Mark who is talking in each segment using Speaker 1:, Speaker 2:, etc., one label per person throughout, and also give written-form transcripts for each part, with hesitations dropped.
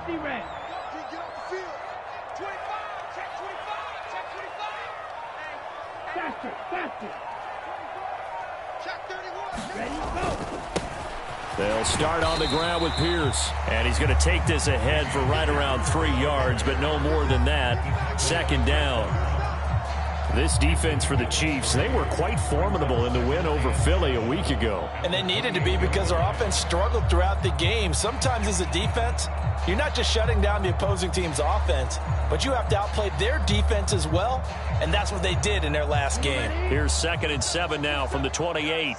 Speaker 1: Safety red.
Speaker 2: Get off the field. 25. Check 25. Check 25.
Speaker 1: Faster, faster.
Speaker 2: Check 31.
Speaker 1: Ready, go.
Speaker 3: They'll start on the ground with Pierce. And he's going to take this ahead for right around 3 yards, but no more than that. Second down. This defense for the Chiefs, they were quite formidable in the win over Philly a week ago.
Speaker 4: And they needed to be because our offense struggled throughout the game. Sometimes as a defense, you're not just shutting down the opposing team's offense, but you have to outplay their defense as well, and that's what they did in their last game.
Speaker 3: Here's 2nd and 7 now from the 28.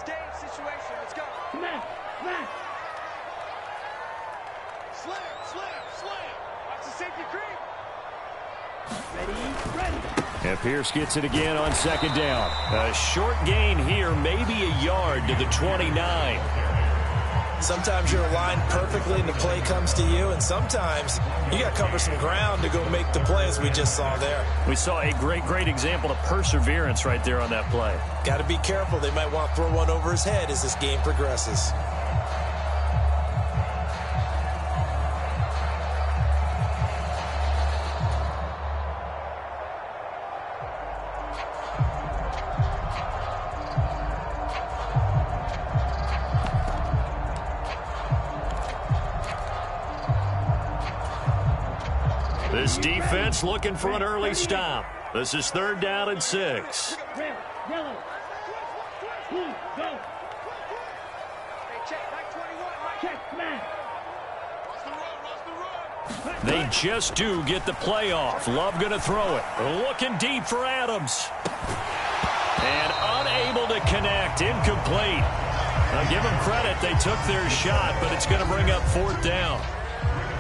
Speaker 3: And Pierce gets it again on 2nd down. A short gain here, maybe a yard to the 29.
Speaker 4: Sometimes you're aligned perfectly and the play comes to you, and sometimes you got to cover some ground to go make the play, as we just saw there.
Speaker 3: We saw a great example of perseverance right there on that play.
Speaker 4: Got to be careful. They might want to throw one over his head as this game progresses.
Speaker 3: This defense looking for an early stop. This is 3rd down and 6.
Speaker 1: Red, yellow. Blue, go. Check, man.
Speaker 3: They just do get the play off. Love going to throw it. Looking deep for Adams. And unable to connect. Incomplete. Now give them credit. They took their shot, but it's going to bring up 4th down.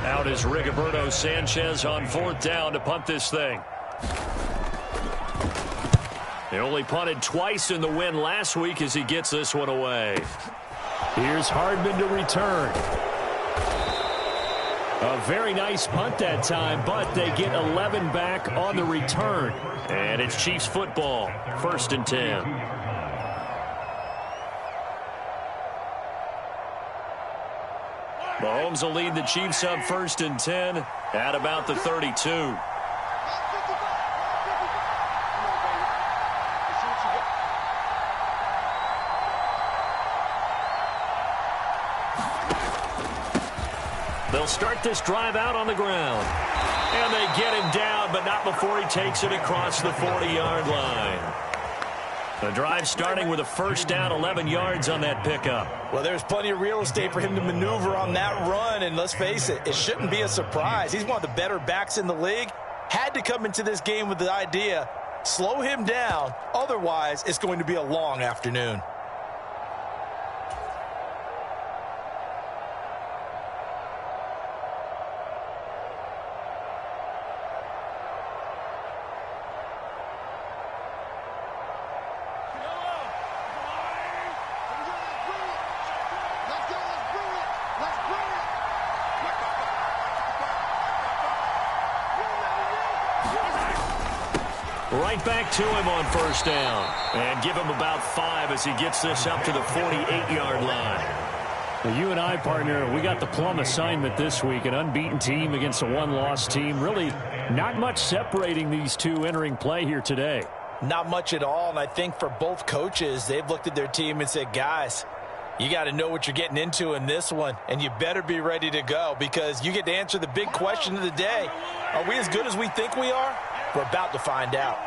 Speaker 3: Out is Rigoberto Sanchez on 4th down to punt this thing. They only punted twice in the win last week as he gets this one away. Here's Hardman to return. A very nice punt that time, but they get 11 back on the return. And it's Chiefs football, 1st and 10. Mahomes will lead the Chiefs up 1st and 10 at about the 32. They'll start this drive out on the ground. And they get him down, but not before he takes it across the 40-yard line. The drive starting with a 1st down, 11 yards on that pickup.
Speaker 4: Well, there's plenty of real estate for him to maneuver on that run, and let's face it, it shouldn't be a surprise. He's one of the better backs in the league. Had to come into this game with the idea, slow him down, otherwise it's going to be a long afternoon.
Speaker 3: Right back to him on 1st down. And give him about 5 as he gets this up to the 48-yard line.
Speaker 5: Well, you and I, partner, we got the plum assignment this week. An unbeaten team against a one-loss team. Really not much separating these two entering play here today.
Speaker 4: Not much at all, and I think for both coaches, they've looked at their team and said, guys, you got to know what you're getting into in this one, and you better be ready to go because you get to answer the big question of the day. Are we as good as we think we are? We're about to find out.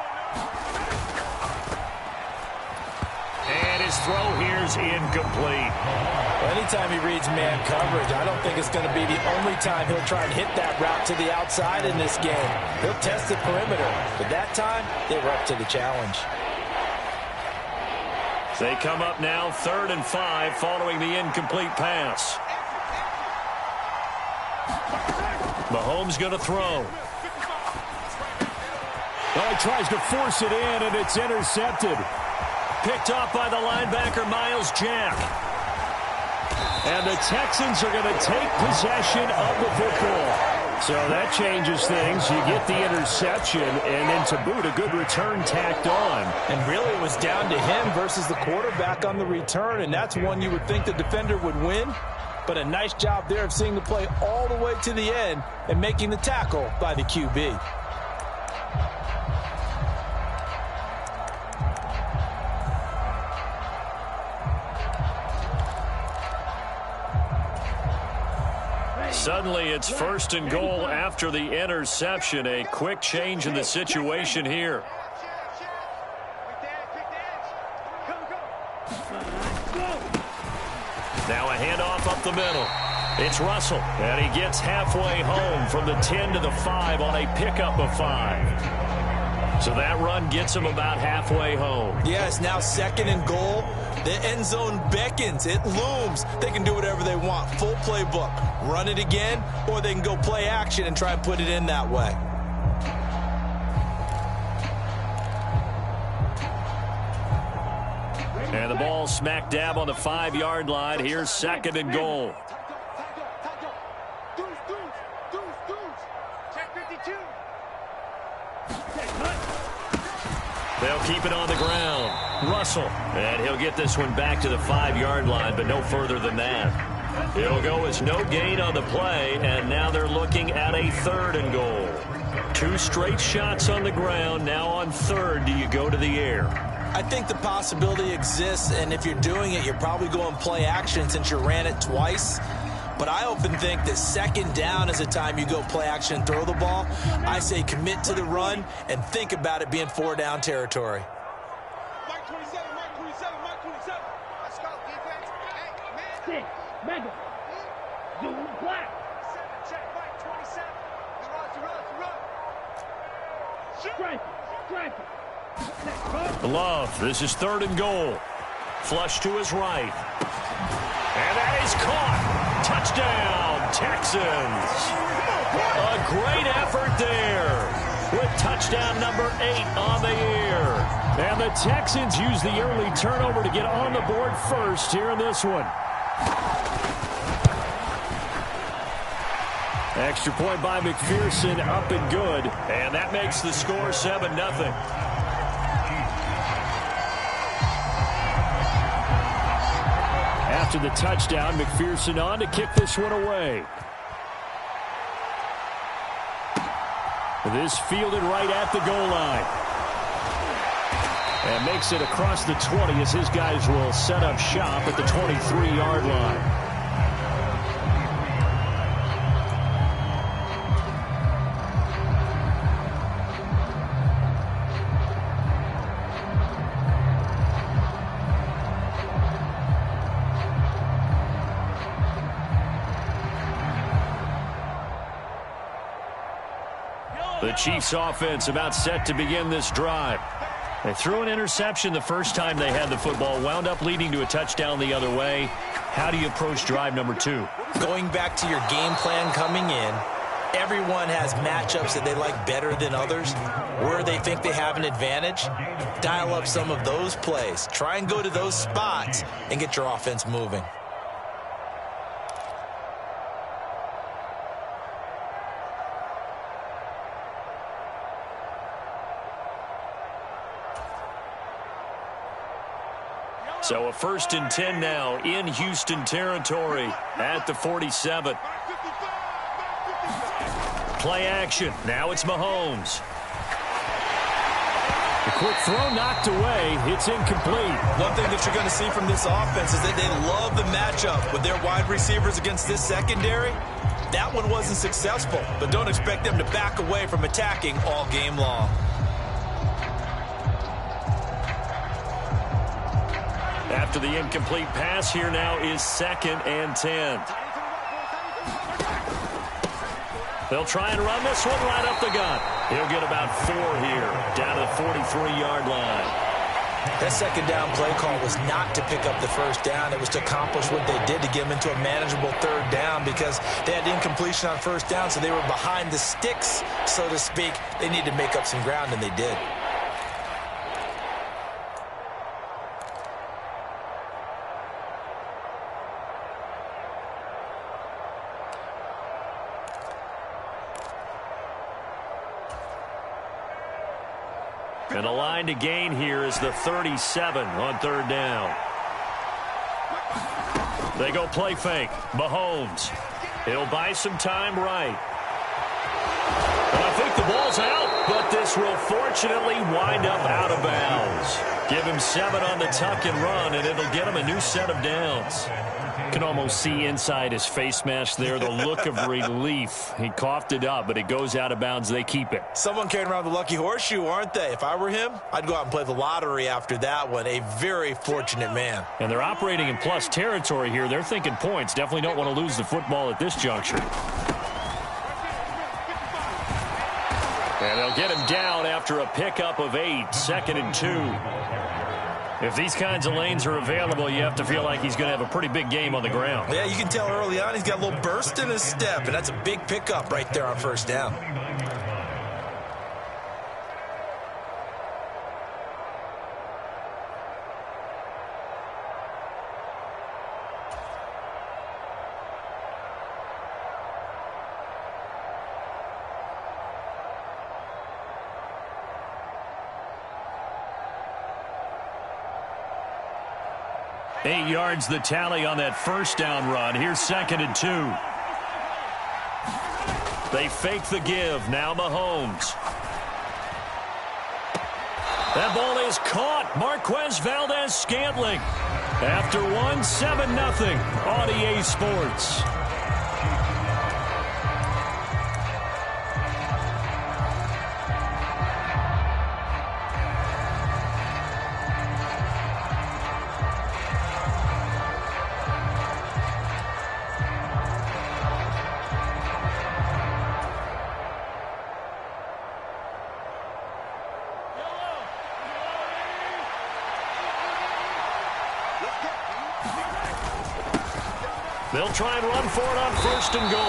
Speaker 3: And his throw here's incomplete.
Speaker 4: Well, anytime he reads man coverage, I don't think it's going to be the only time he'll try and hit that route to the outside in this game. He'll test the perimeter, but that time they were up to the challenge.
Speaker 3: They come up now 3rd and 5 following the incomplete pass. Mahomes going to throw.
Speaker 5: Well, he tries to force it in, and it's intercepted.
Speaker 3: Picked off by the linebacker, Miles Jack.
Speaker 5: And the Texans are going to take possession of the football. So that changes things. You get the interception, and then to boot, a good return tacked on.
Speaker 4: And really, it was down to him versus the quarterback on the return, and that's one you would think the defender would win. but a nice job there of seeing the play all the way to the end and making the tackle by the QB.
Speaker 3: Suddenly, it's 1st and goal after the interception. A quick change in the situation here. Now a handoff up the middle. It's Russell, and he gets halfway home from the 10 to the 5 on a pickup of 5. So that run gets him about halfway home.
Speaker 4: Yeah, it's now 2nd and goal. The end zone beckons. It looms. They can do whatever they want. Full playbook. Run it again, or they can go play action and try and put it in that way.
Speaker 3: And the ball smack dab on the 5-yard line. Here's 2nd and goal. They'll keep it on the ground. Russell, and he'll get this one back to the 5-yard line, but no further than that. It'll go as no gain on the play, and now they're looking at a 3rd and goal. 2 straight shots on the ground. Now on 3rd, do you go to the air?
Speaker 4: I think the possibility exists, and if you're doing it, you're probably going play action since you ran it twice. But I often think that 2nd down is a time you go play action and throw the ball. I say commit to the run and think about it being 4-down territory.
Speaker 2: Mike 27, Mike 27, Mike 27. Let's go, defense. Hey, man.
Speaker 1: 6, mega. Zoom black.
Speaker 2: 7, check, Mike 27. Run.
Speaker 1: Strike it, strike it.
Speaker 3: Love, this is 3rd and goal. Flush to his right. And that is caught. Touchdown, Texans. A great effort there with touchdown number 8 on the year.
Speaker 5: And the Texans use the early turnover to get on the board first here in this one. Extra point by McPherson, up and good.
Speaker 3: And that makes the score 7-0.
Speaker 5: After the touchdown, McPherson on to kick this one away. This fielded right at the goal line. And makes it across the 20 as his guys will set up shop at the 23-yard line.
Speaker 3: The Chiefs offense about set to begin this drive. They threw an interception the first time they had the football, wound up leading to a touchdown the other way. How do you approach drive number 2?
Speaker 4: Going back to your game plan coming in, everyone has matchups that they like better than others. Where they think they have an advantage, dial up some of those plays. Try and go to those spots and get your offense moving.
Speaker 3: So a 1st and 10 now in Houston territory at the 47. Play action. Now it's Mahomes.
Speaker 5: The quick throw knocked away. It's incomplete.
Speaker 4: One thing that you're going to see from this offense is that they love the matchup with their wide receivers against this secondary. That one wasn't successful, but don't expect them to back away from attacking all game long.
Speaker 3: After the incomplete pass, here now is 2nd and 10. They'll try and run this one right up the gut. He'll get about 4 here, down to the 43-yard line.
Speaker 4: That 2nd down play call was not to pick up the 1st down. It was to accomplish what they did to get them into a manageable 3rd down because they had incompletion on 1st down, so they were behind the sticks, so to speak. They needed to make up some ground, and they did.
Speaker 3: And a line to gain here is the 37 on 3rd down. They go play fake. Mahomes. He'll buy some time right. And I think the ball's out, but this will fortunately wind up out of bounds. Give him 7 on the tuck and run, and it'll get him a new set of downs. You can almost see inside his face mask there the look of relief. He coughed it up, but it goes out of bounds. They keep it.
Speaker 4: Someone carrying around the lucky horseshoe, aren't they? If I were him, I'd go out and play the lottery after that one. A very fortunate man.
Speaker 3: And they're operating in plus territory here. They're thinking points. Definitely don't want to lose the football at this juncture. And they'll get him down after a pickup of 8, 2nd and 2. If these kinds of lanes are available, you have to feel like he's going to have a pretty big game on the ground.
Speaker 4: Yeah, you can tell early on he's got a little burst in his step, and that's a big pickup right there on first down.
Speaker 3: Eight yards the tally on that first down run. Here's 2nd and 2. They fake the give. Now Mahomes. That ball is caught. Marquez Valdez-Scantling. After 1, 7-0 on EA Sports. They'll try and run for it on 1st and goal.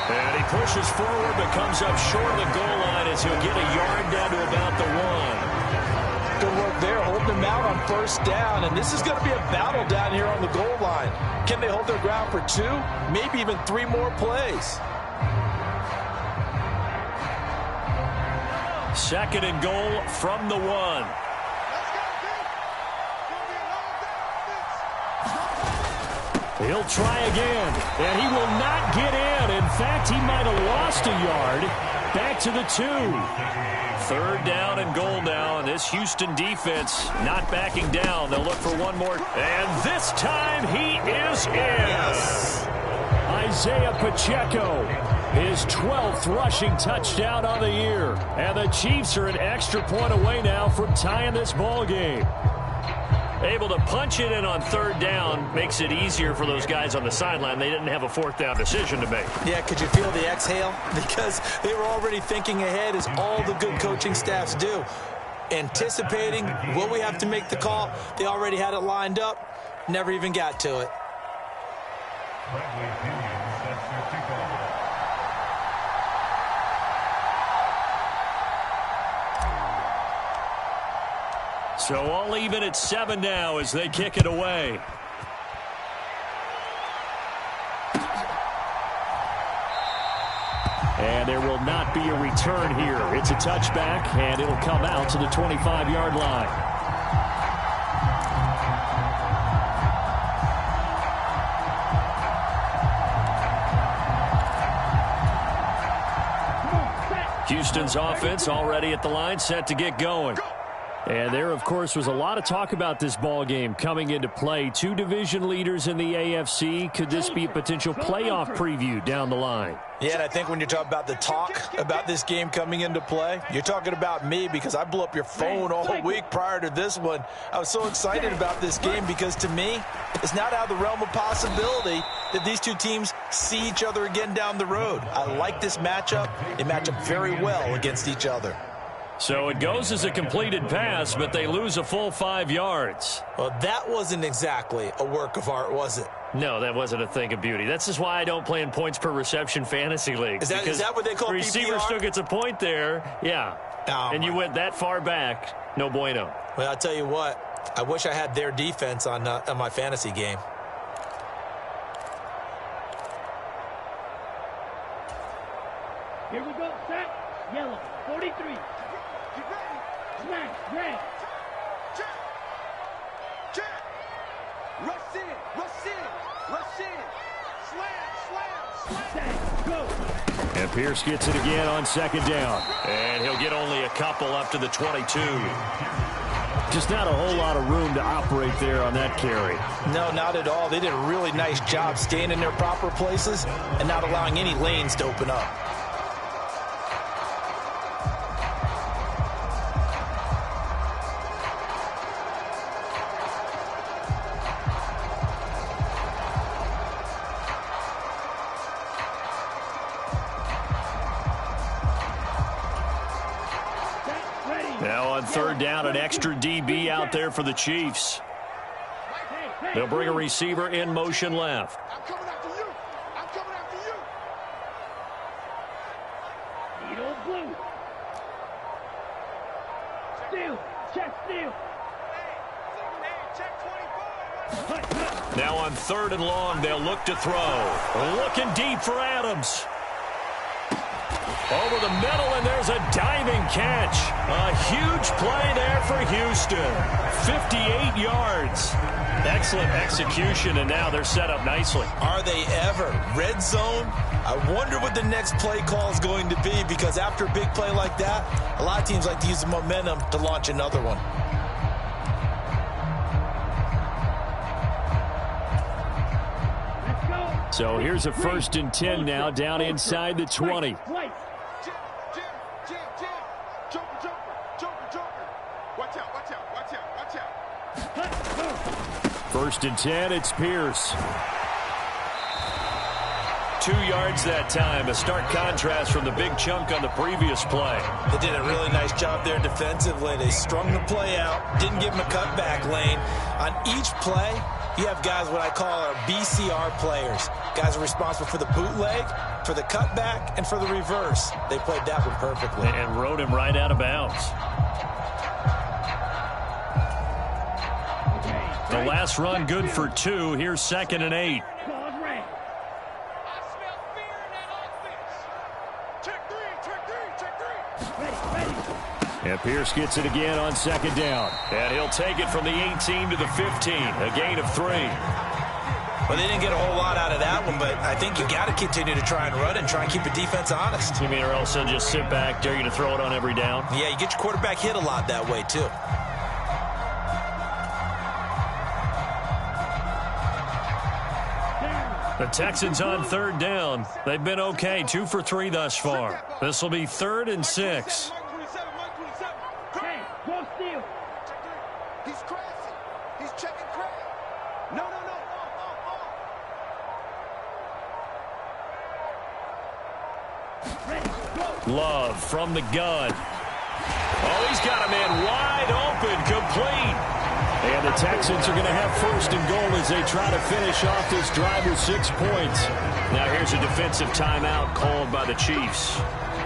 Speaker 3: And he pushes forward but comes up short of the goal line as he'll get a yard down to about the 1.
Speaker 4: Good work there, holding him out on 1st down. And this is going to be a battle down here on the goal line. Can they hold their ground for 2, maybe even 3 more plays?
Speaker 3: 2nd and goal from the 1. He'll try again, and he will not get in. In fact, he might have lost a yard. Back to the 2. 3rd down and goal now, and this Houston defense not backing down. They'll look for one more, and this time he is in.
Speaker 4: Yes.
Speaker 5: Isaiah Pacheco, his 12th rushing touchdown of the year. And the Chiefs are an extra point away now from tying this ball game.
Speaker 3: Able to punch it in on 3rd down makes it easier for those guys on the sideline. They didn't have a 4th down decision to make.
Speaker 4: Yeah, could you feel the exhale? Because they were already thinking ahead, as all the good coaching staffs do. Anticipating, will we have to make the call? They already had it lined up, never even got to it.
Speaker 3: So all even at 7 now as they kick it away.
Speaker 5: And there will not be a return here. It's a touchback, and it'll come out to the 25-yard line.
Speaker 3: Houston's offense already at the line, set to get going.
Speaker 5: And there, of course, was a lot of talk about this ball game coming into play. 2 division leaders in the AFC. Could this be a potential playoff preview down the line?
Speaker 4: Yeah, and I think when you're talking about the talk about this game coming into play, you're talking about me, because I blew up your phone all week prior to this one. I was so excited about this game because, to me, it's not out of the realm of possibility that these two teams see each other again down the road. I like this matchup. They match up very well against each other.
Speaker 3: So it goes as a completed pass, but they lose a full 5 yards.
Speaker 4: Well, that wasn't exactly a work of art, was it?
Speaker 3: No, that wasn't a thing of beauty. That's just why I don't play in points per reception fantasy leagues.
Speaker 4: Is that what they call
Speaker 3: the receiver
Speaker 4: PPR?
Speaker 3: still gets a point there. Yeah.
Speaker 4: Oh,
Speaker 3: and you went that far back. No bueno.
Speaker 4: Well, I'll tell you what. I wish I had their defense on my fantasy game.
Speaker 1: Here we go, set, yellow, 43. Smash, red.
Speaker 2: Check. Rush in, rush in. Rush in. Slam.
Speaker 1: Set. Go.
Speaker 5: And Pierce gets it again on second down.
Speaker 3: And he'll get only a couple up to the 22.
Speaker 5: Just not a whole lot of room to operate there on that carry.
Speaker 4: No, not at all. They did a really nice job staying in their proper places and not allowing any lanes to open up.
Speaker 5: Now on third down, an extra DB out there for the Chiefs. They'll bring a receiver in motion left.
Speaker 2: I'm coming after you. I'm coming after you.
Speaker 1: Need old blue. Steal. Check steal.
Speaker 2: Hey, check 25.
Speaker 3: Now on third and long, they'll look to throw. Looking deep for Adams. Over the middle, and there's a diving catch. A huge play there for Houston. 58 yards. Excellent execution, and now they're set up nicely.
Speaker 4: Are they ever? Red zone? I wonder what the next play call is going to be, because after a big play like that, a lot of teams like to use the momentum to launch another one.
Speaker 1: Let's go.
Speaker 5: So here's a 1st and 10 now, down inside the 20.
Speaker 1: Twice.
Speaker 2: Jam. Joker. Watch out.
Speaker 5: 1st and 10, it's Pierce.
Speaker 3: 2 yards that time, a stark contrast from the big chunk on the previous play.
Speaker 4: They did a really nice job there defensively. They strung the play out, didn't give them a cutback lane. On each play, you have guys what I call our BCR players. Guys are responsible for the bootleg, for the cutback, and for the reverse. They played that one perfectly.
Speaker 3: And rode him right out of bounds. The last run good for 2. Here's 2nd and 8.
Speaker 1: Ball's red.
Speaker 2: I smell fear in that offense. Check three.
Speaker 1: Ready.
Speaker 5: And Pierce gets it again on 2nd down.
Speaker 3: And he'll take it from the 18 to the 15. A gain of 3.
Speaker 4: Well, they didn't get a whole lot out of that one, but I think you got to continue to try and run and try and keep the defense honest.
Speaker 3: You mean or else they'll just sit back, dare you to throw it on every down?
Speaker 4: Yeah, you get your quarterback hit a lot that way, too.
Speaker 3: The Texans on 3rd down. They've been okay, 2 for 3 thus far. This will be 3rd and 6.
Speaker 1: Hey, go steal.
Speaker 2: He's crashing. He's checking crash. No.
Speaker 1: Ready. Go.
Speaker 3: Love from the gun. Oh, he's got a man wide open, complete.
Speaker 5: And the Texans are going to have 1st and goal as they try to finish off this drive with 6 points.
Speaker 3: Now here's a defensive timeout called by the Chiefs.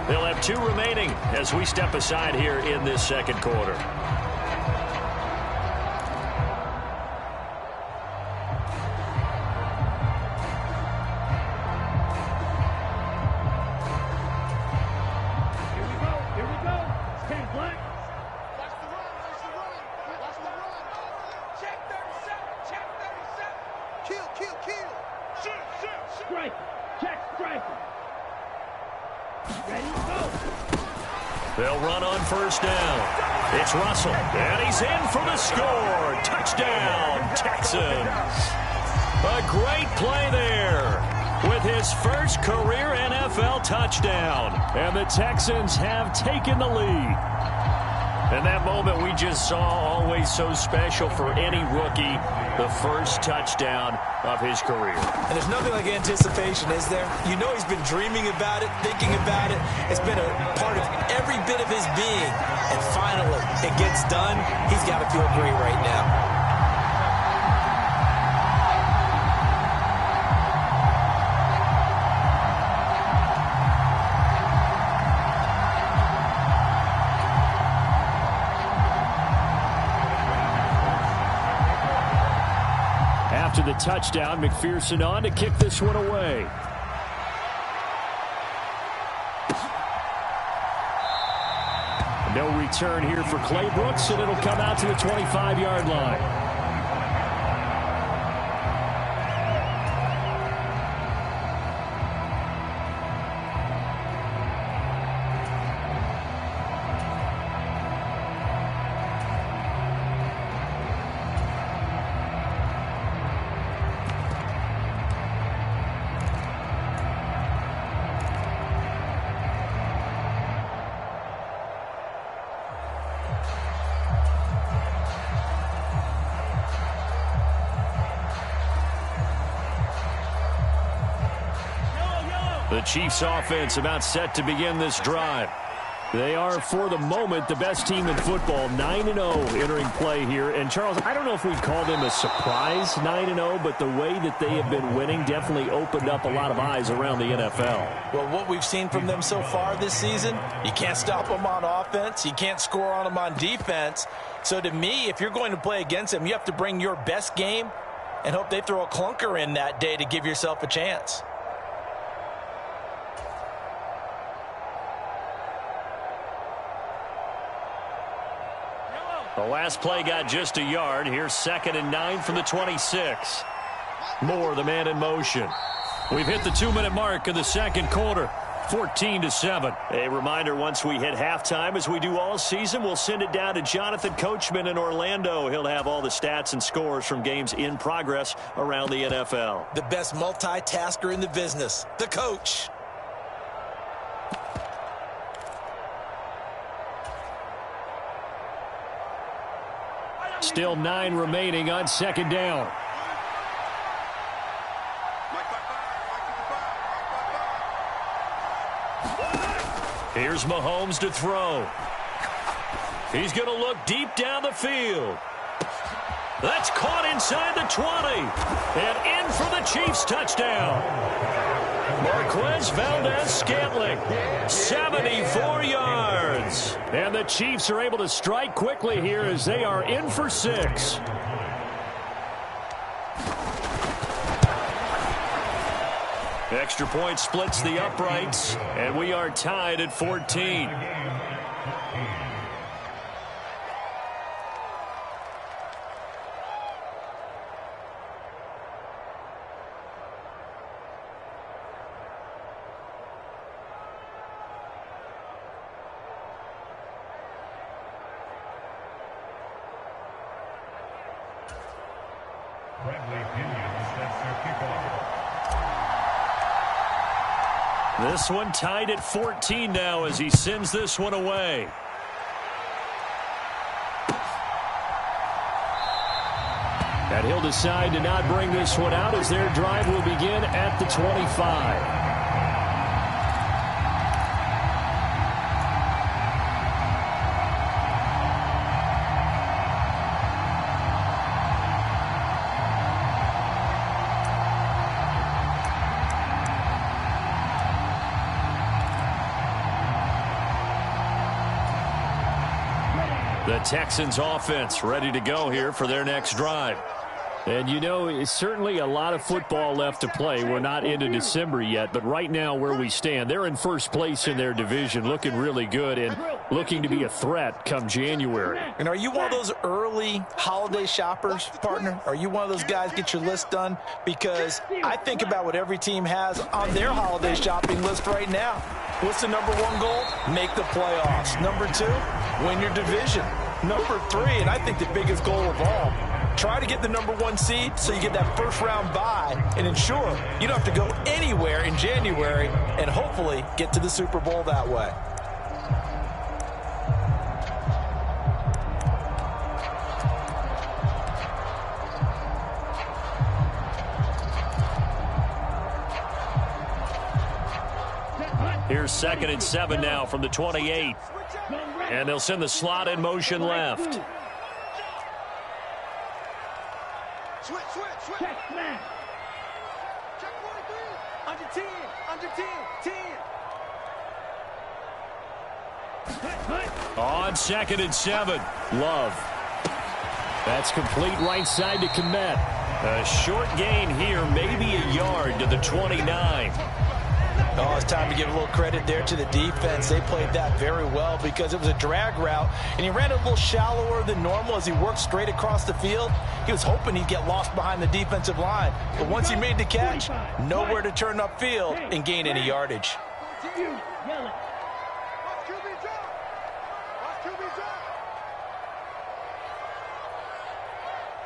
Speaker 3: They'll have 2 remaining as we step aside here in this 2nd quarter.
Speaker 1: Here we go. Stand black.
Speaker 2: Watch the run. Check 37. Kill. Shoot.
Speaker 1: Strike. Check striker. Ready. Go.
Speaker 3: They'll run on 1st down. It's Russell, and he's in for the score. Touchdown, Texans. A great play there with his first career NFL touchdown.
Speaker 5: And the Texans have taken the lead.
Speaker 3: And that moment we just saw, always so special for any rookie, the first touchdown of his career.
Speaker 4: And there's nothing like anticipation, is there? You know he's been dreaming about it, thinking about it. It's been a part of every bit of his being. And finally, it gets done. He's got to feel great right now.
Speaker 5: After the touchdown, McPherson on to kick this one away. No return here for Clay Brooks, and it'll come out to the 25-yard line.
Speaker 3: The Chiefs offense about set to begin this drive.
Speaker 5: They are, for the moment, the best team in football, 9-0 entering play here. And, Charles, I don't know if we'd call them a surprise 9-0, but the way that they have been winning definitely opened up a lot of eyes around the NFL.
Speaker 4: Well, what we've seen from them so far this season, you can't stop them on offense. You can't score on them on defense. So, to me, if you're going to play against them, you have to bring your best game and hope they throw a clunker in that day to give yourself a chance.
Speaker 3: The last play got just a yard. Here's 2nd and 9 from the 26. Moore, the man in motion. We've hit the 2-minute mark of the second quarter. 14-7. A reminder, once we hit halftime, as we do all season, we'll send it down to Jonathan Coachman in Orlando. He'll have all the stats and scores from games in progress around the NFL.
Speaker 4: The best multitasker in the business, the coach.
Speaker 5: Still 9 remaining on 2nd down.
Speaker 3: Here's Mahomes to throw. He's going to look deep down the field. That's caught inside the 20. And in for the Chiefs touchdown. Marquez Valdez-Scantling, 74 yards.
Speaker 5: And the Chiefs are able to strike quickly here as they are in for 6.
Speaker 3: Extra point splits the uprights, and we are tied at 14. This one tied at 14 now as he sends this one away.
Speaker 5: And he'll decide to not bring this one out as their drive will begin at the 25.
Speaker 3: The Texans offense ready to go here for their next drive.
Speaker 5: And, you know, it's certainly a lot of football left to play. We're not into December yet, but right now where we stand, they're in first place in their division, looking really good and looking to be a threat come January.
Speaker 4: And are you one of those early holiday shoppers, partner? Are you one of those guys get your list done? Because I think about what every team has on their holiday shopping list right now. What's the number 1 goal? Make the playoffs. Number 2, win your division. Number 3, and I think the biggest goal of all, try to get the number 1 seed so you get that first-round bye and ensure you don't have to go anywhere in January and hopefully get to the Super Bowl that way.
Speaker 3: Here's 2nd and 7 now from the 28. And they'll send the slot in motion left.
Speaker 2: Switch.
Speaker 1: Check man.
Speaker 2: Check 43. Under 10. Under 10. 10.
Speaker 3: On 2nd and 7.
Speaker 5: Love. That's complete right side to Kmet.
Speaker 3: A short gain here, maybe a yard to the 29.
Speaker 4: Oh, it's time to give a little credit there to the defense. They played that very well because it was a drag route, and he ran a little shallower than normal as he worked straight across the field. He was hoping he'd get lost behind the defensive line, but once he made the catch, nowhere to turn upfield and gain any yardage.
Speaker 1: Yellow.
Speaker 2: Watch QB drop. Watch QB drop.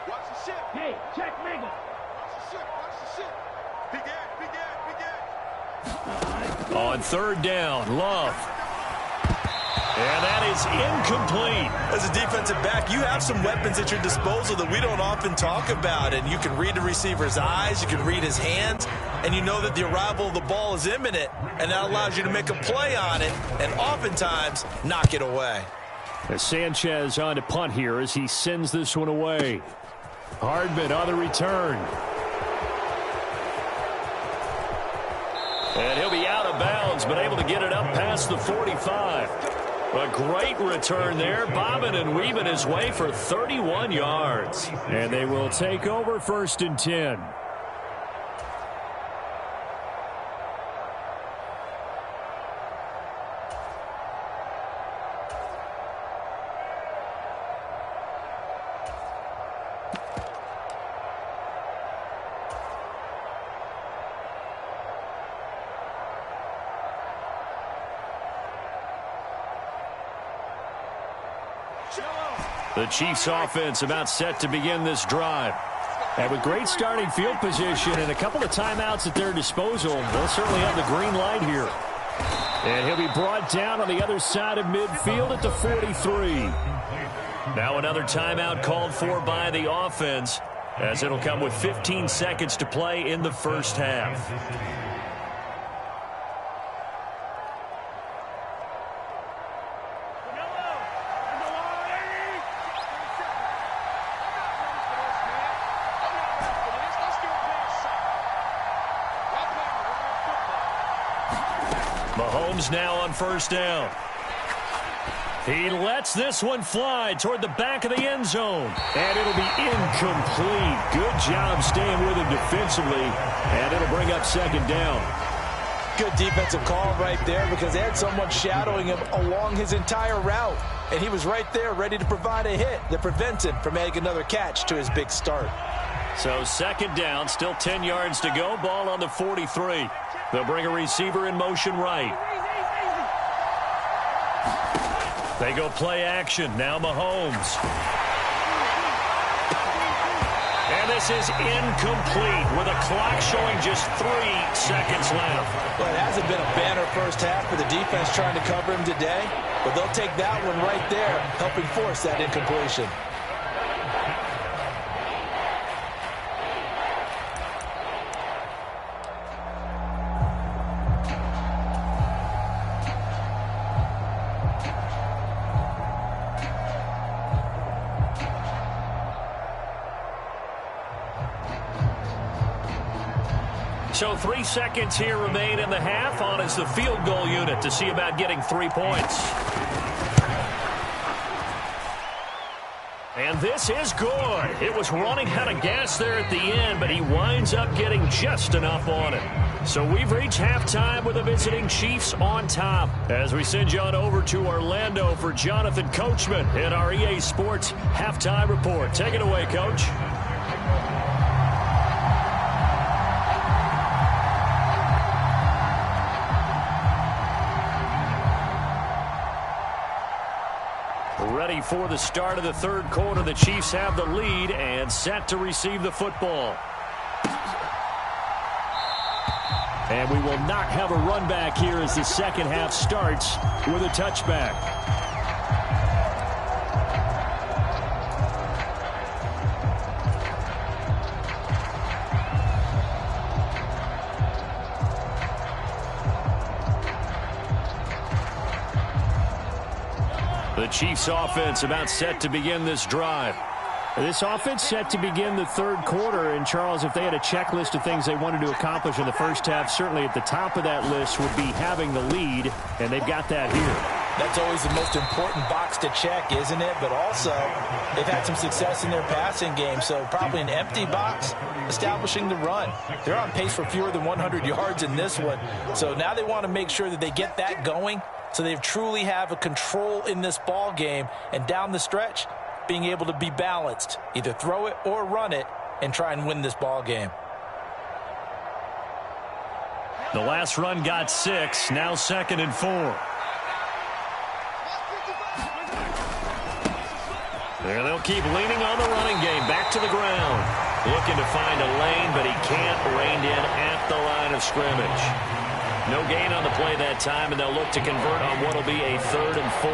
Speaker 2: Watch the ship.
Speaker 1: Hey, check Mega.
Speaker 2: Watch the ship. Watch the ship. Big Ed.
Speaker 3: On 3rd down, Love. And that is incomplete.
Speaker 4: As a defensive back, you have some weapons at your disposal that we don't often talk about. And you can read the receiver's eyes, you can read his hands, and you know that the arrival of the ball is imminent. And that allows you to make a play on it and oftentimes knock it away.
Speaker 5: As Sanchez on to punt here as he sends this one away. Hardman on the return.
Speaker 3: And he'll be out of bounds, but able to get it up past the 45. A great return there, bobbing and weaving his way for 31 yards.
Speaker 5: And they will take over 1st and 10.
Speaker 3: The Chiefs offense about set to begin this drive.
Speaker 5: And with great starting field position and a couple of timeouts at their disposal, they'll certainly have the green light here. And he'll be brought down on the other side of midfield at the 43.
Speaker 3: Now another timeout called for by the offense, as it'll come with 15 seconds to play in the first half. Mahomes now on 1st down. He lets this one fly toward the back of the end zone.
Speaker 5: And it'll be incomplete. Good job staying with him defensively. And it'll bring up 2nd down.
Speaker 4: Good defensive call right there because they had someone shadowing him along his entire route. And he was right there ready to provide a hit that prevents him from making another catch to his big start.
Speaker 3: So 2nd down, still 10 yards to go. Ball on the 43. They'll bring a receiver in motion right. They go play action. Now Mahomes. And this is incomplete with a clock showing just 3 seconds left.
Speaker 4: Well, it hasn't been a banner first half for the defense trying to cover him today, but they'll take that one right there, helping force that incompletion.
Speaker 3: So 3 seconds here remain in the half. On is the field goal unit to see about getting 3 points. And this is good. It was running out of gas there at the end, but he winds up getting just enough on it. So we've reached halftime with the visiting Chiefs on top. As we send you on over to Orlando for Jonathan Coachman in our EA Sports Halftime Report. Take it away, Coach. Ready for the start of the 3rd quarter. The Chiefs have the lead and set to receive the football.
Speaker 5: And we will not have a run back here as the 2nd half starts with a touchback.
Speaker 3: The Chiefs offense about set to begin this drive.
Speaker 5: This offense set to begin the 3rd quarter. And, Charles, if they had a checklist of things they wanted to accomplish in the first half, certainly at the top of that list would be having the lead, and they've got that here.
Speaker 4: That's always the most important box to check, isn't it? But also, they've had some success in their passing game, so probably an empty box, establishing the run. They're on pace for fewer than 100 yards in this one, so now they want to make sure that they get that going so they truly have a control in this ball game, and down the stretch, being able to be balanced, either throw it or run it, and try and win this ball game.
Speaker 3: The last run got 6, now 2nd and 4. There they'll keep leaning on the running game, back to the ground. Looking to find a lane, but he can't. Reined in at the line of scrimmage. No gain on the play that time, and they'll look to convert on what will be a 3rd and 4.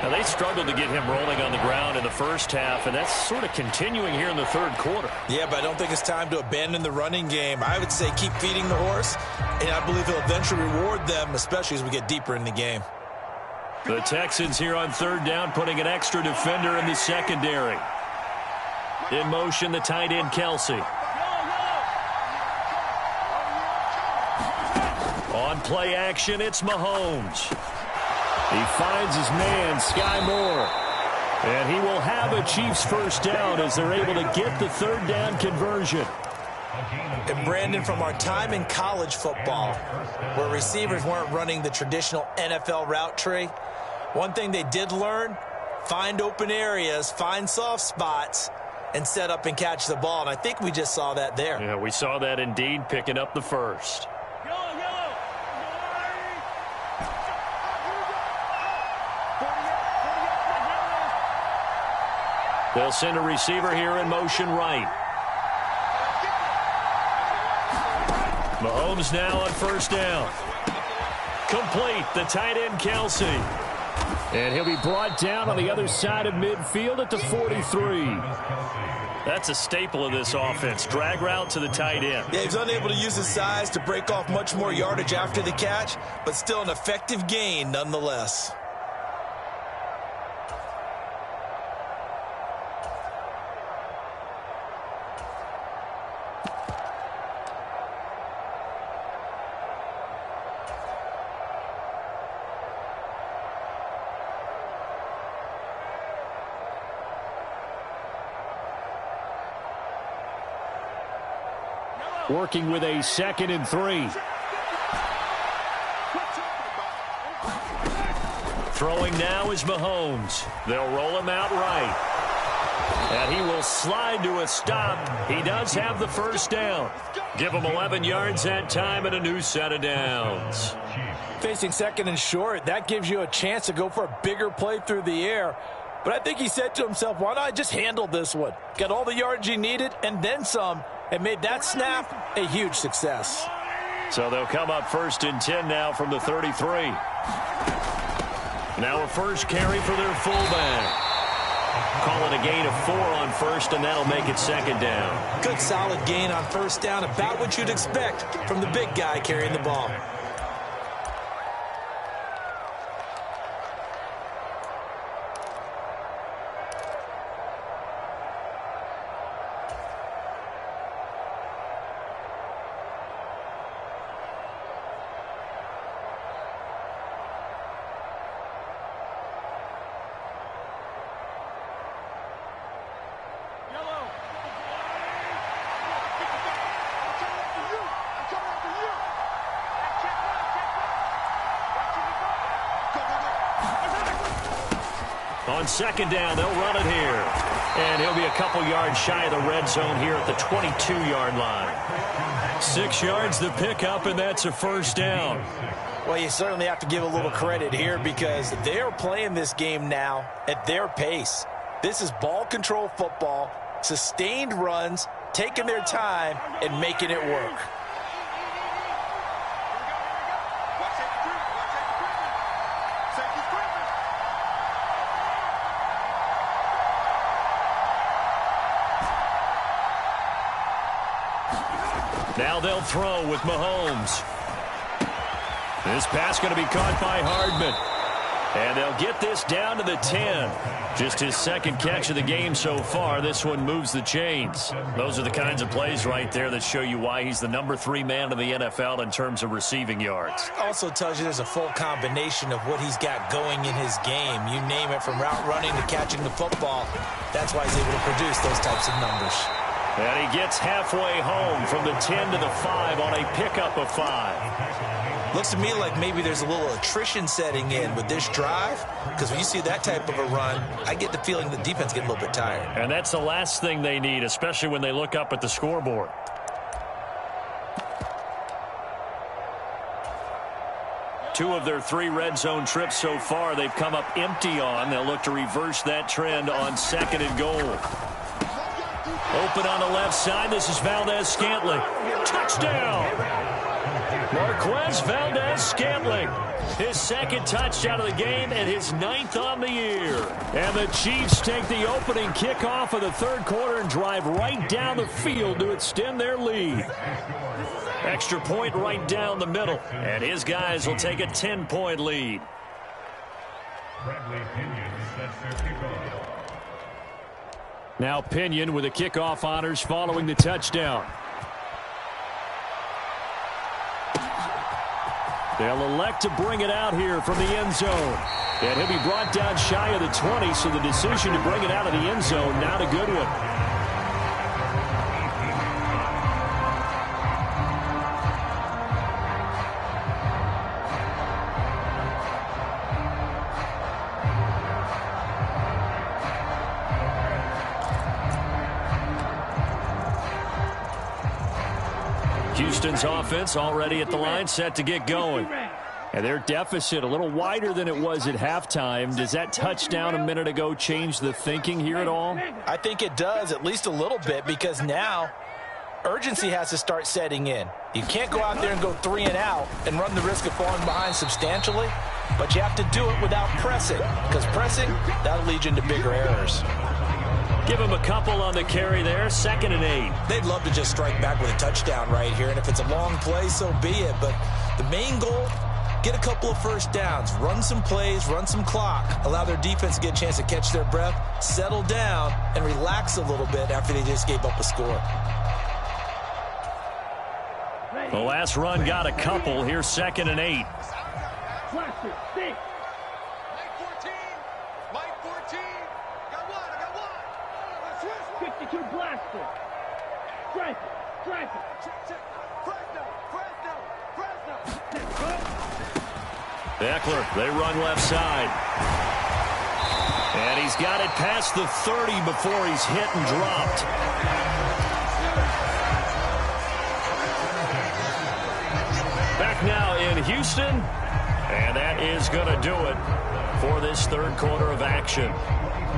Speaker 3: Now, they struggled to get him rolling on the ground in the first half, and that's sort of continuing here in the third quarter.
Speaker 4: Yeah, but I don't think it's time to abandon the running game. I would say keep feeding the horse, and I believe he'll eventually reward them, especially as we get deeper in the game.
Speaker 3: The Texans here on 3rd down, putting an extra defender in the secondary. In motion, the tight end, Kelsey. On play action, it's Mahomes. He finds his man, Sky Moore. And he will have a Chiefs first down as they're able to get the 3rd down conversion.
Speaker 4: And Brandon, from our time in college football, where receivers weren't running the traditional NFL route tree, one thing they did learn, find open areas, find soft spots, and set up and catch the ball. And I think we just saw that there.
Speaker 3: Yeah, we saw that indeed, picking up the first. They'll send a receiver here in motion right. Mahomes now on 1st down. Complete, the tight end, Kelsey. And he'll be brought down on the other side of midfield at the 43. That's a staple of this offense. Drag route to the tight end.
Speaker 4: Yeah, he's unable to use his size to break off much more yardage after the catch, but still an effective gain nonetheless.
Speaker 5: Working with a 2nd and 3.
Speaker 3: Throwing now is Mahomes. They'll roll him out right. And he will slide to a stop. He does have the first down. Give him 11 yards that time and a new set of downs.
Speaker 4: Facing 2nd and short, that gives you a chance to go for a bigger play through the air. But I think he said to himself, why not just handle this one? Got all the yardage he needed and then some, and made that snap a huge success.
Speaker 3: So they'll come up 1st and 10 now from the 33. Now a first carry for their fullback. Call it a gain of 4 on 1st, and that'll make it 2nd down.
Speaker 4: Good solid gain on 1st down, about what you'd expect from the big guy carrying the ball.
Speaker 3: On 2nd down, they'll run it here. And he'll be a couple yards shy of the red zone here at the 22-yard line. 6 yards to pick up, and that's a first down.
Speaker 4: Well, you certainly have to give a little credit here because they're playing this game now at their pace. This is ball control football, sustained runs, taking their time, and making it work.
Speaker 3: Now they'll throw with Mahomes. This pass going to be caught by Hardman. And they'll get this down to the 10. Just his 2nd catch of the game so far. This one moves the chains. Those are the kinds of plays right there that show you why he's the number 3 man in the NFL in terms of receiving yards.
Speaker 4: Also tells you there's a full combination of what he's got going in his game. You name it, from route running to catching the football. That's why he's able to produce those types of numbers.
Speaker 3: And he gets halfway home from the 10 to the 5 on a pickup of 5.
Speaker 4: Looks to me like maybe there's a little attrition setting in with this drive, because when you see that type of a run, I get the feeling the defense getting a little bit tired.
Speaker 3: And that's the last thing they need, especially when they look up at the scoreboard. Two of their 3 red zone trips so far, they've come up empty on. They'll look to reverse that trend on 2nd and goal. Open on the left side. This is Valdez-Scantling. Touchdown! Marquez Valdez-Scantling, his second touchdown of the game and his 9th on the year. And the Chiefs take the opening kickoff of the third quarter and drive right down the field to extend their lead. Extra point right down the middle, and his guys will take a 10-point lead. Now Pinion with the kickoff honors following the touchdown. They'll elect to bring it out here from the end zone. And he'll be brought down shy of the 20, so the decision to bring it out of the end zone, not a good one. Houston's offense already at the line, set to get going. And their deficit a little wider than it was at halftime. Does that touchdown a minute ago change the thinking here at all?
Speaker 4: I think it does, at least a little bit, because now urgency has to start setting in. You can't go out there and go 3 and out and run the risk of falling behind substantially, but you have to do it without pressing, because pressing, that'll lead you into bigger errors.
Speaker 3: Give him a couple on the carry there, 2nd and 8.
Speaker 6: They'd love to just strike back with a touchdown right here, and if it's a long play, so be it. But the main goal, get a couple of first downs, run some plays, run some clock, allow their defense to get a chance to catch their breath, settle down, and relax a little bit after they just gave up a score.
Speaker 3: The last run got a couple. Here's 2nd and 8.
Speaker 1: Blaster, 6.
Speaker 2: Mike 14. Mike 14. Got one. I got one.
Speaker 1: 52 blaster. Strike it. Strike it.
Speaker 2: Check. Fresno.
Speaker 3: Eckler, they run left side. And he's got it past the 30 before he's hit and dropped. Back now in Houston. And that is going to do it for this third quarter of action.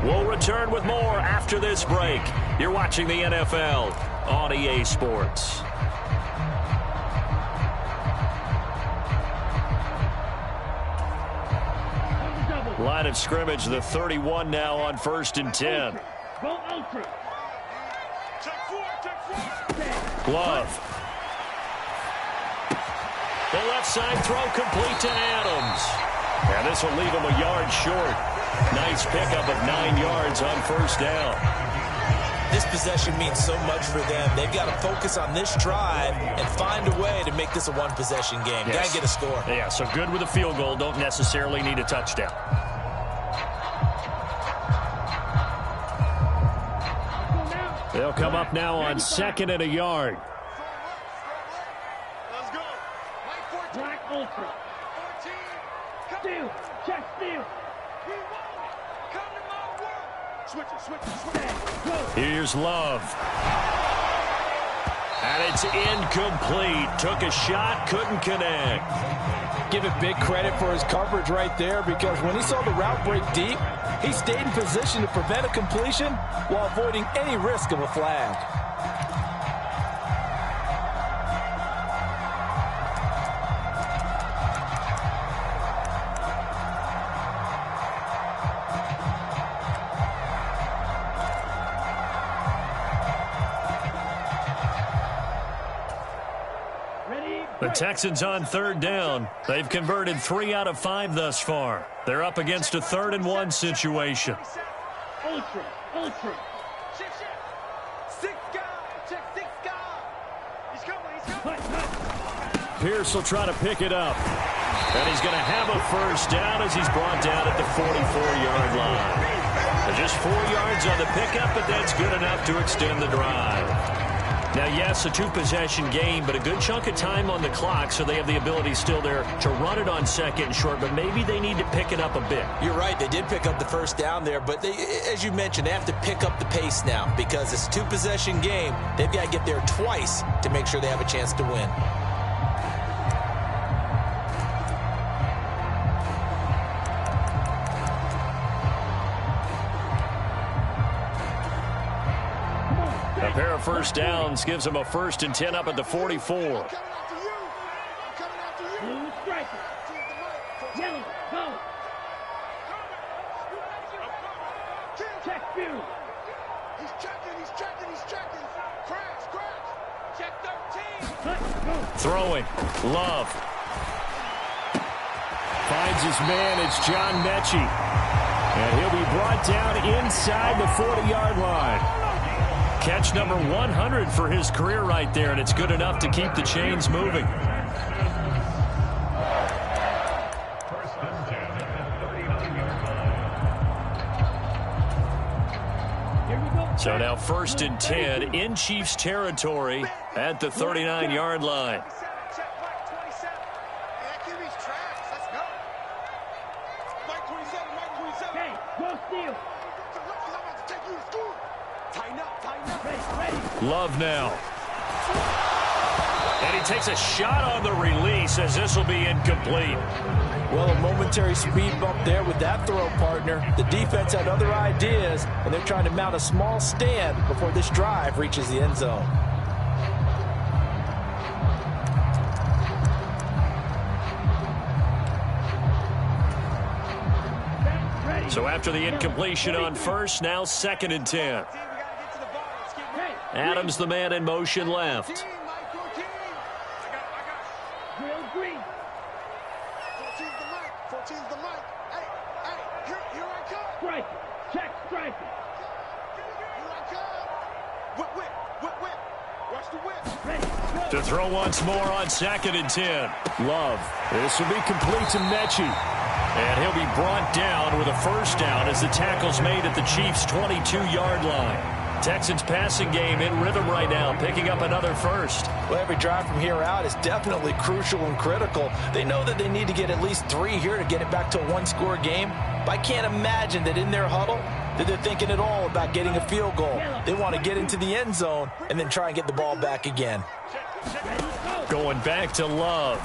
Speaker 3: We'll return with more after this break. You're watching the NFL on EA Sports. Line of scrimmage, the 31 now on 1st and 10.
Speaker 1: Go ultra.
Speaker 3: Glove. The left side throw complete to Adams. And this will leave him a yard short. Nice pickup of 9 yards on 1st down.
Speaker 6: This possession means so much for them. They've got to focus on this drive and find a way to make this a one-possession game.
Speaker 3: Yes.
Speaker 6: Got to get a score.
Speaker 3: Yeah, so good with a field goal. Don't necessarily need a touchdown. They'll come up now on 2nd and a yard.
Speaker 2: Let's go. Mike 14.
Speaker 1: Black ultra.
Speaker 2: 14.
Speaker 1: Steal. Check steal.
Speaker 2: We want it. Come to my world. Switch it.
Speaker 3: Here's Love. And it's incomplete. Took a shot, couldn't connect.
Speaker 4: Give it big credit for his coverage right there, because when he saw the route break deep, he stayed in position to prevent a completion while avoiding any risk of a flag.
Speaker 3: The Texans on 3rd down. They've converted 3 out of 5 thus far. They're up against a 3rd and 1 situation.
Speaker 1: Ultra.
Speaker 2: Shift. 6 guys. Check 6 guys. He's coming.
Speaker 3: Pierce will try to pick it up. And he's going to have a 1st down as he's brought down at the 44-yard line. Just 4 yards on the pickup, but that's good enough to extend the drive. Now, yes, a 2-possession game, but a good chunk of time on the clock, so they have the ability still there to run it on 2nd and short, but maybe they need to pick it up a bit.
Speaker 6: You're right. They did pick up the 1st down there, but they, as you mentioned, they have to pick up the pace now because it's a 2-possession game. They've got to get there twice to make sure they have a chance to win.
Speaker 3: A pair of 1st downs gives them a 1st and 10 up at the 44.
Speaker 2: Coming after you.
Speaker 1: Yellow, go. Check view.
Speaker 2: He's checking. Crash. Check 13.
Speaker 1: Cut, go.
Speaker 3: Throwing. Love.
Speaker 5: Finds his man. It's John Mechie. And he'll be brought down inside the 40-yard line.
Speaker 3: Catch number 100 for his career right there, and it's good enough to keep the chains moving. So now 1st and 10 in Chiefs territory at the 39-yard line.
Speaker 1: Hey, go steal. Ready.
Speaker 3: Love now. And he takes a shot on the release as this will be incomplete.
Speaker 4: Well, a momentary speed bump there with that throw, partner. The defense had other ideas, and they're trying to mount a small stand before this drive reaches the end zone.
Speaker 3: So after the incompletion on first, now 2nd and 10. Adams, the man in motion left.
Speaker 1: Real green.
Speaker 2: 14's the mic. Hey, here I come.
Speaker 1: Strike. Check strike.
Speaker 2: Here I come. Whip. Watch the whip.
Speaker 1: Ready. Go.
Speaker 3: To throw once more on 2nd and 10.
Speaker 5: Love. This will be complete to Mechie.
Speaker 3: And he'll be brought down with a first down as the tackle's made at the Chiefs' 22-yard line. Texans passing game in rhythm right now, picking up another first.
Speaker 4: Well, every drive from here out is definitely crucial and critical. They know that they need to get at least 3 here to get it back to a one-score game. But I can't imagine that in their huddle that they're thinking at all about getting a field goal. They want to get into the end zone and then try and get the ball back again.
Speaker 3: Going back to Love.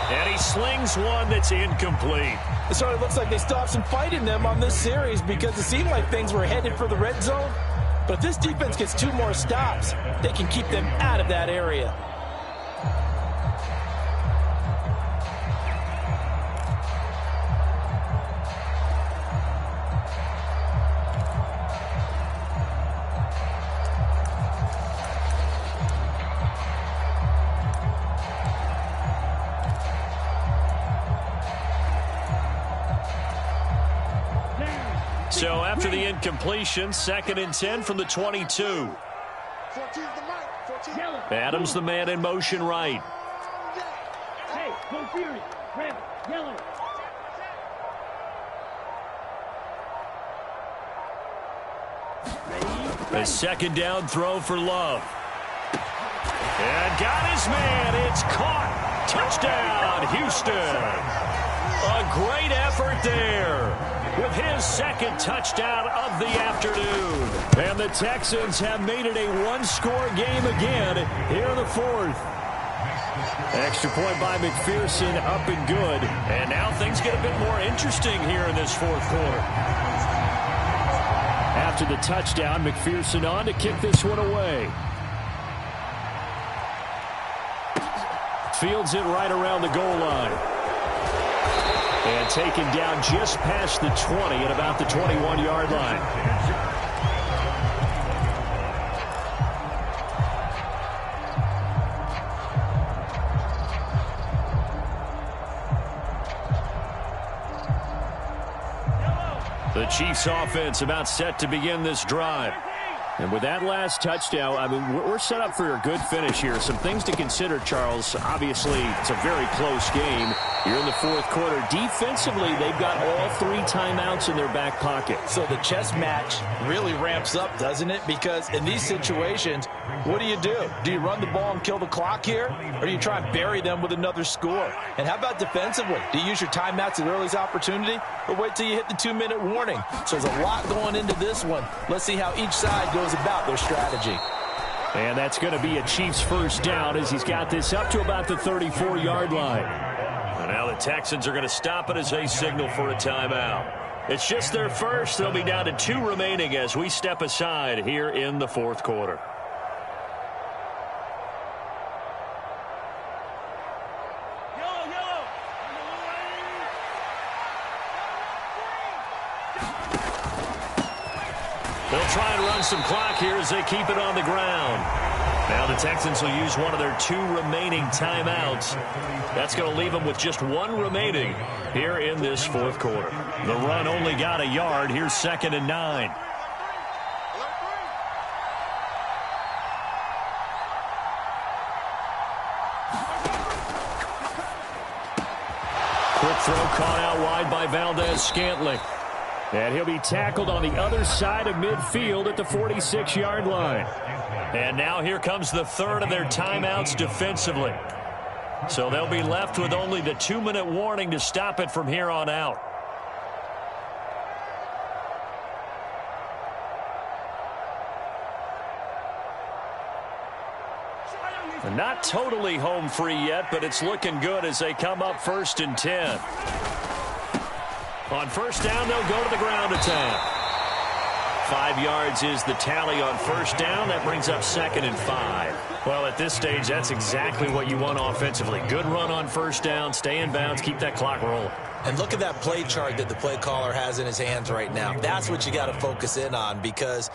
Speaker 3: And he slings one that's incomplete.
Speaker 4: It sort of looks like they still have some fight in them on this series because it seemed like things were headed for the red zone. But if this defense gets 2 more stops, they can keep them out of that area.
Speaker 3: So after the incompletion, 2nd and 10 from the 22.
Speaker 2: 14's the mic. 14.
Speaker 1: Yellow.
Speaker 3: Adams, the man in motion right.
Speaker 1: Hey, go Fury. Red. Yellow. Ready.
Speaker 3: A second down throw for Love. And got his man. It's caught. Touchdown, Houston. A great effort there with his 2nd touchdown of the afternoon.
Speaker 5: And the Texans have made it a one-score game again here in the 4th. Extra point by McPherson, up and good.
Speaker 3: And now things get a bit more interesting here in this 4th quarter.
Speaker 5: After the touchdown, McPherson on to kick this one away. Fields it right around the goal line. And taken down just past the 20 at about the 21-yard line.
Speaker 3: The Chiefs offense about set to begin this drive.
Speaker 5: And with that last touchdown, I mean, we're set up for a good finish here. Some things to consider, Charles. Obviously, it's a very close game. You're in the 4th quarter. Defensively, they've got all 3 timeouts in their back pocket.
Speaker 4: So the chess match really ramps up, doesn't it? Because in these situations, what do? Do you run the ball and kill the clock here? Or do you try and bury them with another score? And how about defensively? Do you use your timeouts at earliest opportunity? Or wait till you hit the 2-minute warning? So there's a lot going into this one. Let's see how each side goes about their strategy.
Speaker 5: And that's going to be a Chiefs first down as he's got this up to about the 34-yard line.
Speaker 3: And now the Texans are going to stop it as they signal for a timeout. It's just their first. They'll be down to 2 remaining as we step aside here in the 4th quarter. They'll try and run some clock here as they keep it on the ground. Now the Texans will use one of their 2 remaining timeouts. That's going to leave them with just 1 remaining here in this fourth quarter. The run only got a yard. Here's 2nd and 9. Quick throw caught out wide by Valdez-Scantling. And he'll be tackled on the other side of midfield at the 46-yard line. And now here comes the 3rd of their timeouts defensively. So they'll be left with only the 2-minute warning to stop it from here on out. Not totally home free yet, but it's looking good as they come up 1st and 10. On 1st down, they'll go to the ground attack. 5 yards is the tally on 1st down. That brings up 2nd and 5. Well, at this stage, that's exactly what you want offensively. Good run on 1st down, stay in bounds, keep that clock rolling.
Speaker 6: And look at that play chart that the play caller has in his hands right now. That's what you got to focus in on, because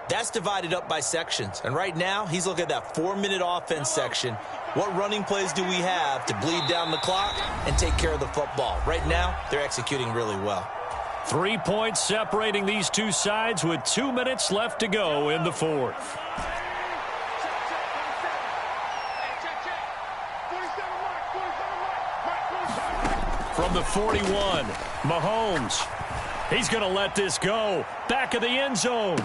Speaker 6: that's divided up by sections. And right now, he's looking at that 4-minute offense section. What running plays do we have to bleed down the clock and take care of the football? Right now, they're executing really well.
Speaker 3: 3 points separating these two sides with 2 minutes left to go in the fourth. From the 41, Mahomes. He's going to let this go. Back of the end zone.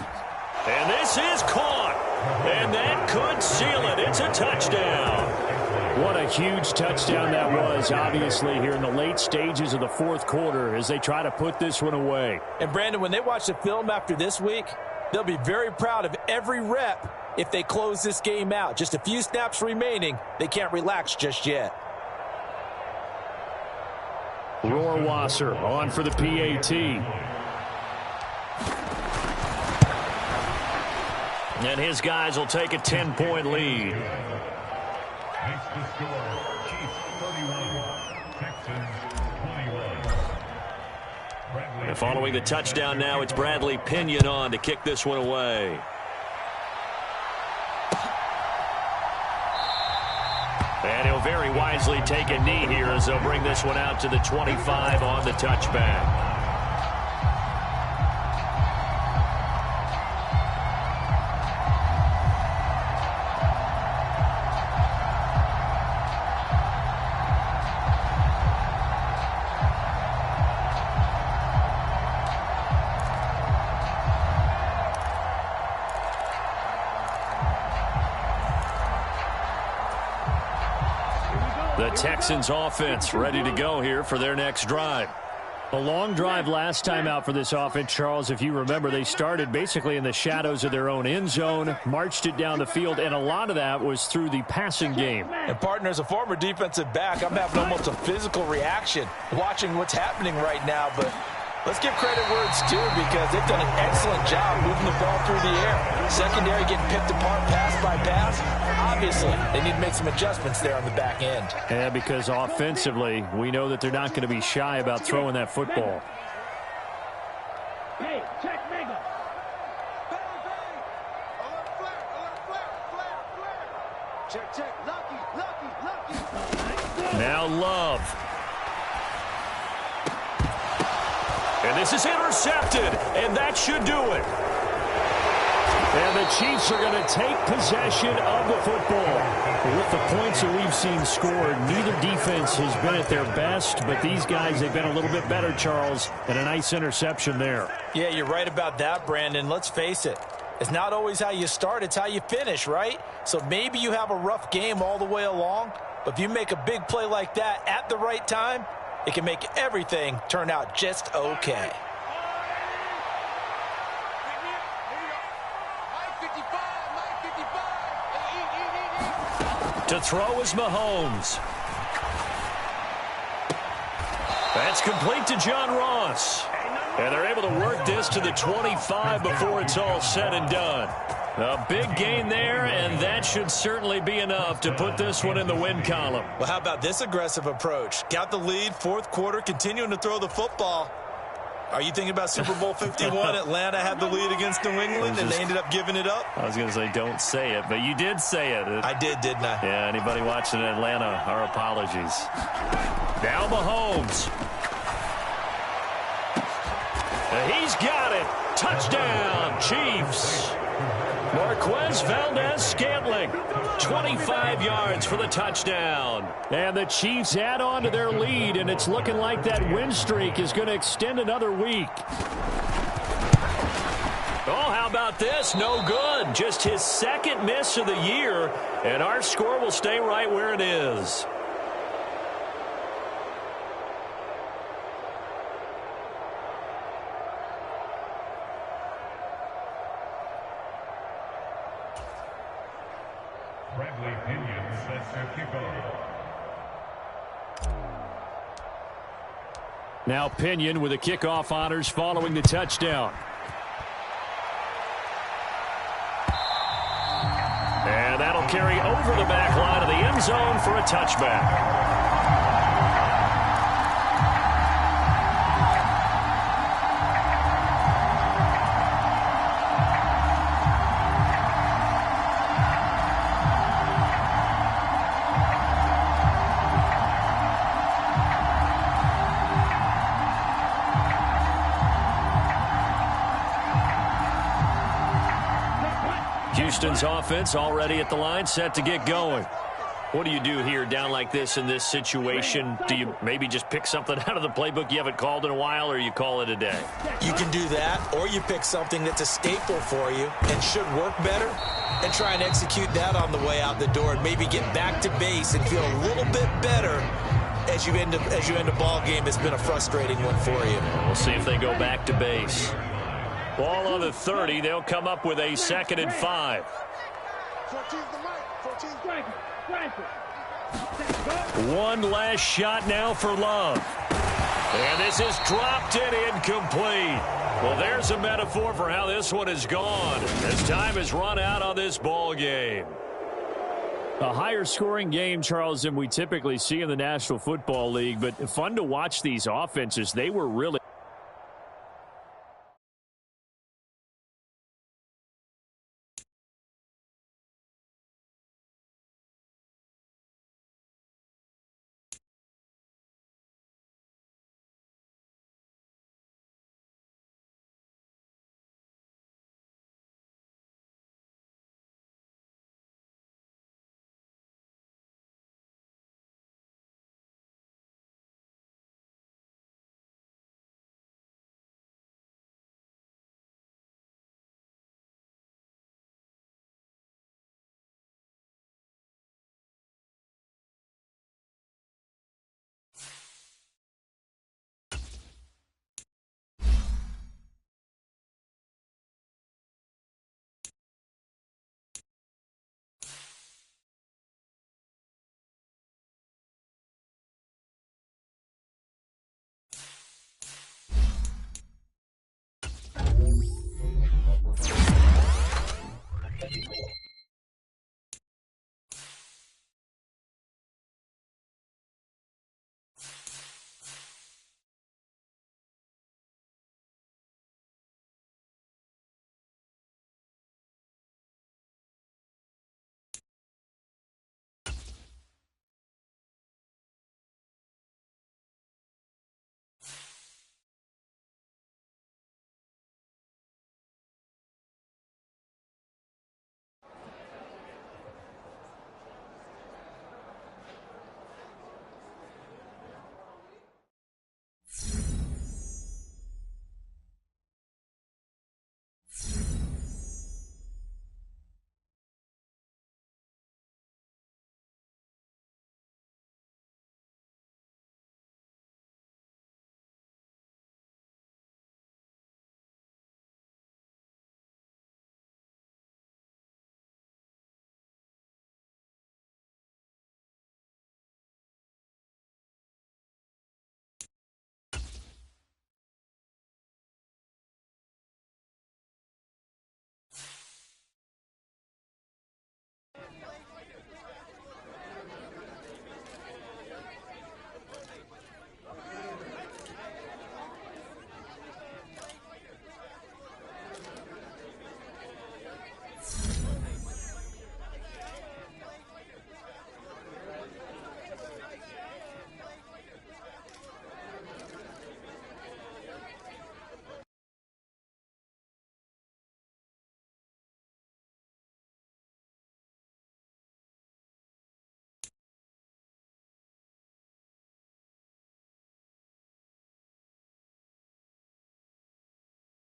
Speaker 3: And this is caught. And that could seal it. It's a touchdown.
Speaker 5: What a huge touchdown that was, obviously, here in the late stages of the fourth quarter as they try to put this one away.
Speaker 6: And, Brandon, when they watch the film after this week, they'll be very proud of every rep if they close this game out. Just a few snaps remaining. They can't relax just yet.
Speaker 5: Rohrwasser on for the PAT.
Speaker 3: And his guys will take a 10-point lead.
Speaker 7: Makes the score, Chiefs 31, Texans 21.
Speaker 3: And following the touchdown now, it's Bradley Pinion on to kick this one away. And he'll very wisely take a knee here as they'll bring this one out to the 25 on the touchback. The Texans offense ready to go here for their next drive.
Speaker 5: A long drive last time out for this offense, Charles. If you remember, they started basically in the shadows of their own end zone, marched it down the field, and a lot of that was through the passing game.
Speaker 6: And, partner, as a former defensive back, I'm having almost a physical reaction watching what's happening right now. But let's give credit where it's due, because they've done an excellent job moving the ball through the air. Secondary getting picked apart pass by pass. Obviously, they need to make some adjustments there on the back end.
Speaker 5: Yeah, because offensively, we know that they're not going to be shy about throwing that football.
Speaker 1: Hey, check Mega.
Speaker 2: Check. Lucky.
Speaker 3: Now Love. And this is intercepted, and that should do it.
Speaker 5: And the Chiefs are going to take possession of the football. With the points that we've seen scored, neither defense has been at their best, but these guys, they've been a little bit better, Charles, and a nice interception there.
Speaker 6: Yeah, you're right about that, Brandon. Let's face it. It's not always how you start, it's how you finish, right? So maybe you have a rough game all the way along, but if you make a big play like that at the right time, it can make everything turn out just okay.
Speaker 3: To throw is Mahomes. That's complete to John Ross. And they're able to work this to the 25 before it's all said and done. A big gain there, and that should certainly be enough to put this one in the win column.
Speaker 6: Well, how about this aggressive approach? Got the lead, fourth quarter, continuing to throw the football. Are you thinking about Super Bowl 51? Atlanta had the lead against New England, and they ended up giving it up?
Speaker 3: I was going to say don't say it, but you did say it.
Speaker 6: I did, didn't I?
Speaker 3: Yeah, anybody watching Atlanta, our apologies. Now Mahomes. He's got it. Touchdown, Chiefs. Marquez Valdez-Scantling, 25 yards for the touchdown.
Speaker 5: And the Chiefs add on to their lead, and it's looking like that win streak is going to extend another week.
Speaker 3: Oh, how about this? No good. Just his second miss of the year, and our score will stay right where it is.
Speaker 7: Bradley Pinion sets the kickoff.
Speaker 5: Now Pinion with the kickoff honors following the touchdown.
Speaker 3: And that'll carry over the back line of the end zone for a touchback. Houston's offense already at the line, set to get going. What do you do here down like this in this situation? Do you maybe just pick something out of the playbook you haven't called in a while, or you call it a day?
Speaker 6: You can do that, or you pick something that's a staple for you and should work better and try and execute that on the way out the door and maybe get back to base and feel a little bit better as you end a ball game that's been a frustrating one for you.
Speaker 3: We'll see if they go back to base. Ball on the 30. They'll come up with a 2nd and 5.
Speaker 2: 14's the mic. 14's
Speaker 3: One last shot now for Love. And this is dropped and incomplete. Well, there's a metaphor for how this one is gone as time has run out on this ball game.
Speaker 5: A higher scoring game, Charles, than we typically see in the National Football League, but fun to watch these offenses. They were really